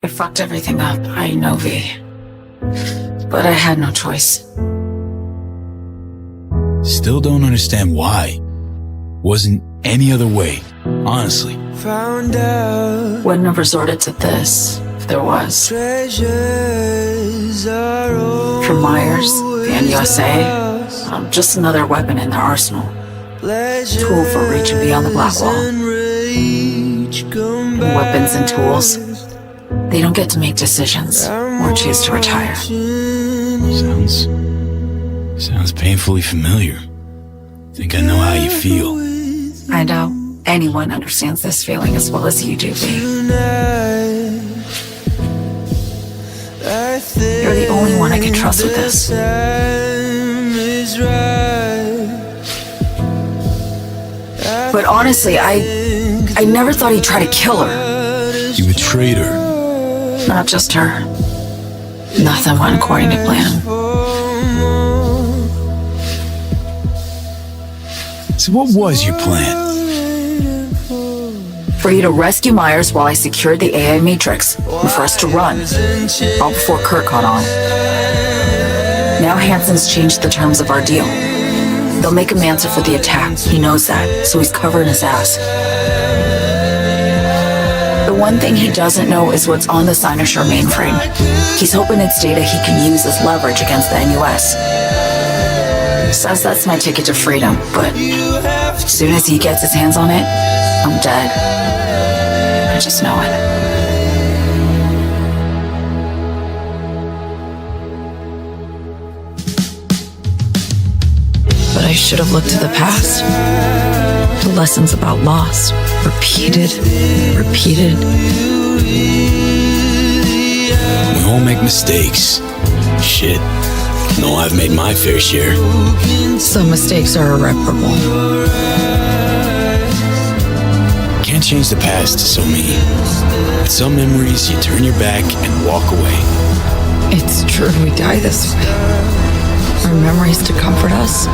I fucked everything up, I know, V. But I had no choice. Still don't understand why. Wasn't any other way, honestly. Wouldn't have resorted to this if there was. For Myers, the NUSA, just another weapon in their arsenal. Tool for reaching beyond the black wall. Weapons and tools, they don't get to make decisions or choose to retire. Sounds painfully familiar. Think I know how you feel. I know anyone understands this feeling as well as you do, V. You're the only one I can trust with this. But honestly, I never thought he'd try to kill her. You betrayed her. Not just her. Nothing went according to plan. So what was your plan? For you to rescue Myers while I secured the AI Matrix, and for us to run, all before Kurt caught on. Now Hansen's changed the terms of our deal. They'll make him answer for the attack, he knows that, so he's covering his ass. The one thing he doesn't know is what's on the Cynosure mainframe. He's hoping it's data he can use as leverage against the NUS. Says that's my ticket to freedom, but as soon as he gets his hands on it, I'm dead. I just know it. But I should have looked to the past. The lessons about loss. Repeated. We all make mistakes. Shit. No, I've made my fair share. Some mistakes are irreparable. Can't change the past, so me. With some memories, you turn your back and walk away. It's true we die this way. Our memories to comfort us.